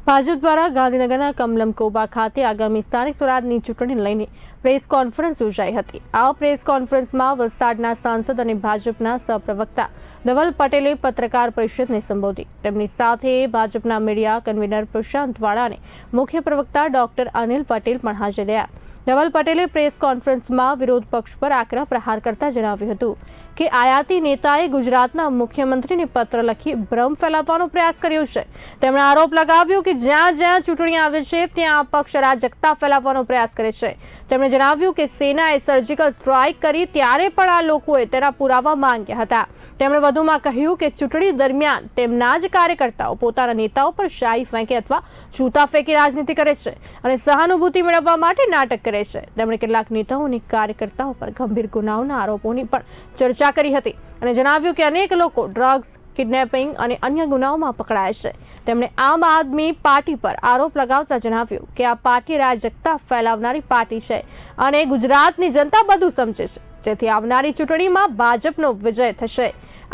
ભાજપ દ્વારા ગાંધીનગરના કમલમ કોબા ખાતે આગામી સ્થાનિક સ્વરાજની ચૂંટણીને લઈને પ્રેસ કોન્ફરન્સ યોજાઈ હતી। આ પ્રેસ કોન્ફરન્સમાં વલસાડના સાંસદ અને ભાજપના સહપ્રવક્તા ધવલ પટેલે પત્રકાર પરિષદને સંબોધી। તેમની સાથે ભાજપના મીડિયા કન્વીનર પ્રશાંત વાળા અને મુખ્ય પ્રવક્તા ડોક્ટર અનિલ પટેલ પણ હાજર રહ્યા। ધવલ પટેલે પ્રેસ કોન્ફરન્સમાં વિરોધ પક્ષ પર આકરા પ્રહાર કરતા જણાવ્યું હતું કે આયાતી નેતાએ ગુજરાતના મુખ્યમંત્રીને પત્ર લખી ભ્રમ ફેલાવવાનો પ્રયાસ કર્યો છે। તેમણે આરોપ લગાવ્યો કે જ્યાં જ્યાં ચૂંટણી આવે છે ત્યાં પક્ષ અરાજકતા ફેલાવવાનો પ્રયાસ કરે છે। તેમણે જણાવ્યું કે સેનાએ સર્જિકલ સ્ટ્રાઇક કરી ત્યારે પણ આ લોકોએ તેના પુરાવા માંગ્યા હતા। તેમણે વધુમાં કહ્યું કે ચૂંટણી દરમિયાન તેમના જ કાર્યકર્તાઓ પોતાના નેતાઓ પર શાહી ફેંકી અથવા છૂટા ફેંકી રાજનીતિ કરે છે અને સહાનુભૂતિ મેળવવા માટે નાટક કરે છે। તેમણે કેટલાક નેતાઓ અને કાર્યકર્તાઓ પર ગંભીર ગુનાઓના આરોપોની પણ ચર્ચા કરી હતી અને જણાવ્યું કે અનેક લોકો ડ્રગ્સ, કિડનેપિંગ અને અન્ય ગુનાઓમાં પકડાયા છે। તેમણે આમ આદમી પાર્ટી પર આરોપ લગાવતા જણાવ્યું કે આ પાર્ટી અરાજકતા ફેલાવનારી પાર્ટી છે અને ગુજરાતની જનતા બધું સમજે છે, જેથી આવનારી ચૂંટણીમાં ભાજપનો વિજય થશે।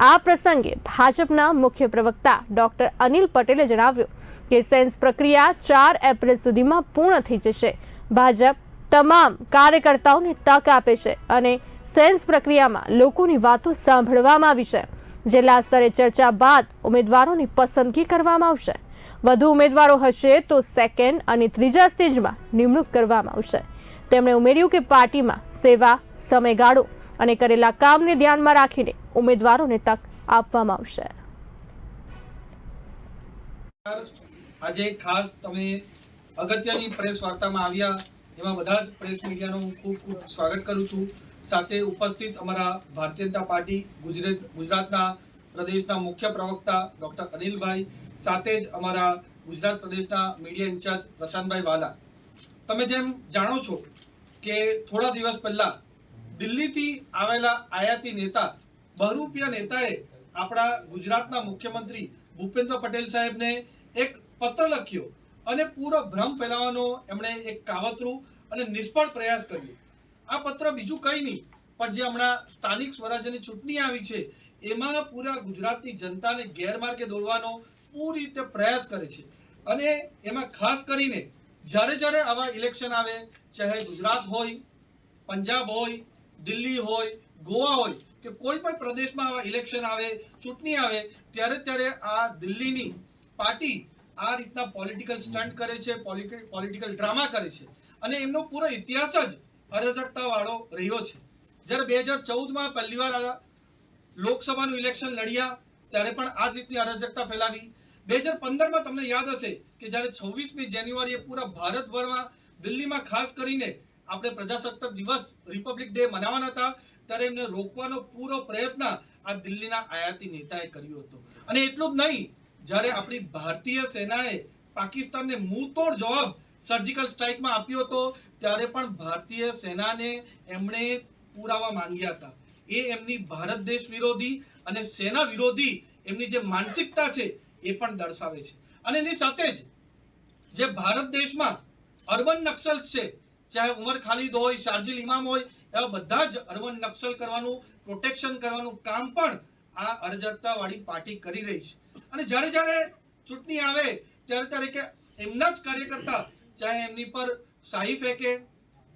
આ પ્રસંગે ભાજપના મુખ્ય પ્રવક્તા ડોક્ટર અનિલ પટેલે જણાવ્યું કે સેન્સ પ્રક્રિયા 4 એપ્રિલ સુધીમાં પૂર્ણ થઈ જશે। ભાજપ તમામ કાર્યકર્તાઓને તક આપે છે અને સેન્સ પ્રક્રિયામાં લોકોની વાતો સાંભળવામાં આવી છે। જિલ્લા સ્તરે ચર્ચા બાદ ઉમેદવારોની પસંદગી કરવામાં આવશે। વધુ ઉમેદવારો હશે તો સેકન્ડ અને ત્રીજા સ્ટેજમાં નિમણૂક કરવામાં આવશે। તેમણે ઉમેર્યું કે પાર્ટીમાં સેવા, સમયગાળો અને કરેલા કામને ધ્યાનમાં રાખીને ઉમેદવારોને તક આપવામાં આવશે। આજે ખાસ તમે અગત્યની પ્રેસ વાર્તામાં આવ્યા, એમાં બધા જ પ્રેસ મીડિયાનું ખૂબ ખૂબ સ્વાગત કરું છું। સાથે ઉપસ્થિત અમારા ભારતીય જનતા પાર્ટી ગુજરાતના પ્રદેશના મુખ્ય પ્રવક્તા ડોક્ટર અનિલભાઈ, સાથે જ અમારા ગુજરાત પ્રદેશના મીડિયા ઇન્ચાર્જ પ્રશાંતભાઈ વાલા। તમે જેમ જાણો છો કે થોડા દિવસ પહેલા દિલ્હીથી આવેલા આયાતી નેતા, બહરૂપિયા નેતાએ આપણા ગુજરાતના મુખ્યમંત્રી ભૂપેન્દ્ર પટેલ સાહેબને એક પત્ર લખ્યો અને પૂરો ભ્રમ ફેલાવવાનો એમણે એક કાવતરું અને નિષ્ફળ પ્રયાસ કર્યો। આ પત્ર બીજું કંઈ નહીં પણ જે હમણાં સ્થાનિક સ્વરાજ્યની ચૂંટણી આવી છે એમાં પૂરા ગુજરાતની જનતાને ગેરમાર્ગે દોરવાનો પૂરી રીતે પ્રયાસ કરે છે। અને એમાં ખાસ કરીને જ્યારે આવા ઇલેક્શન આવે, ચાહે ગુજરાત હોય, પંજાબ હોય, દિલ્હી હોય, ગોવા હોય કે કોઈ પણ પ્રદેશમાં આવા ઇલેક્શન આવે, ચૂંટણી આવે, ત્યારે આ દિલ્હીની પાર્ટી આ રીતના પોલિટિકલ સ્ટન્ટ કરે છે, પોલિટિકલ ડ્રામા કરે છે અને એમનો પૂરો ઇતિહાસ જ અરાજકતા વાળો રહ્યો છે। જ્યારે 2014માં પહેલી વાર લોકસભાનું ઇલેક્શન લડ્યા ત્યારે પણ આ જ રીતની અરાજકતા ફેલાવી। 2015માં તમને યાદ હશે કે જ્યારે 26મી જાન્યુઆરીએ પૂરા ભારતભરમાં દિલ્હીમાં ખાસ કરીને આપણે પ્રજાસત્તાક દિવસ, રિપબ્લિક ડે મનાવવાના હતા, ત્યારે એમને રોકવાનો પૂરો પ્રયત્ન આ દિલ્હીના આયાતી નેતાએ કર્યો હતો। અને એટલું જ નહીં, જ્યારે આપણી ભારતીય સેનાએ પાકિસ્તાનને મુંહતોડ જવાબ સર્જિકલ સ્ટ્રાઇકમાં આપ્યો હતો ત્યારે પણ ભારતીય સેનાને એમણે પુરાવા માંગ્યા હતા। એ એમની ભારત દેશ વિરોધી અને સેના વિરોધી એમની જે માનસિકતા છે એ પણ દર્શાવે છે। અને એની સાથે જ જે ભારત દેશમાં અર્બન નક્સલ્સ છે, ચાહે ઉમર ખાલિદ હોય, શાર્જિલ ઇમામ હોય, એવા બધા જ અર્બન નક્સલ કરવાનું, પ્રોટેક્શન કરવાનું કામ પણ આ અરાજકતા વાળી પાર્ટી કરી રહી છે। અને જ્યારે ચૂંટણી આવે ત્યારે કે એમના જ કાર્યકર્તા ચાહે એમની પર શાહી ફેંકે,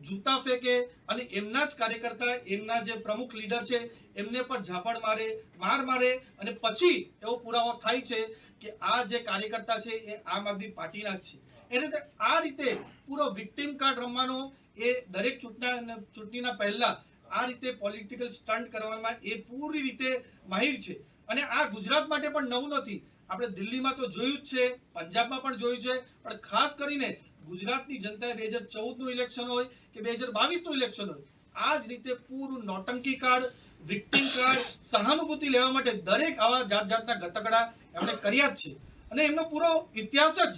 જૂતા ફેંકે અને એમના જ કાર્યકર્તા, એમના જે પ્રમુખ લીડર છે એમને પણ ઝાપડ મારે, માર મારે અને પછી એવો પુરાવો થાય છે કે આ જે કાર્યકર્તા છે એ આમ આદમી પાર્ટીના જ છે। એટલે આ રીતે પૂરો વિક્ટિમ કાર્ડ રમવાનો એ દરેક ચૂંટણીના પહેલા આ રીતે પોલિટિકલ સ્ટન્ટ કરવામાં એ પૂરી રીતે માહિર છે। અને આ ગુજરાત માટે પણ નવું નથી, આપણે દિલ્હીમાં તો જોયું જ છે, પંજાબમાં પણ જોયું છે, પણ ખાસ કરીને ગુજરાતની જનતાએ 2014નું ઇલેક્શન હોય કે 2022નું ઇલેક્શન હોય, આ જ રીતે પૂરું નોટંકી કાર્ડ, વિક્ટિમ કાર્ડ, સહાનુભૂતિ લેવા માટે દરેક આવા જાતના ગતકડા એમણે કર્યા જ છે અને એમનો પૂરો ઇતિહાસ જ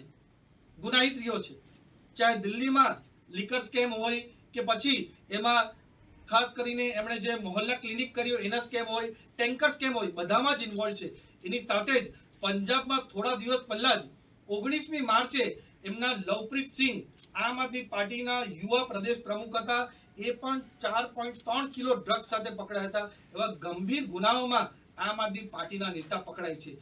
ગુનાહિત રહ્યો છે। ચાહે દિલ્હીમાં લીકર સ્કેમ હોય કે પછી એમાં ખાસ કરીને એમણે જે મોહલ્લા ક્લિનિક કર્યો એના સ્કેમ હોય, ટેન્કર સ્કેમ હોય, બધામાં જ ઇન્વોલ્વ છે। એની સાથે જ પંજાબમાં થોડા દિવસ પહેલા જ 19મી માર્ચે એમના લવપ્રીત સિંહ આમ આદમી પાર્ટીના યુવા પ્રદેશ પ્રમુખ હતા, એ પણ 4.3 કિલો ડ્રગ્સ સાથે પકડાયા હતા। એવા ગંભીર ગુનાઓમાં આમ આદમી પાર્ટીના નેતા પકડાય છે।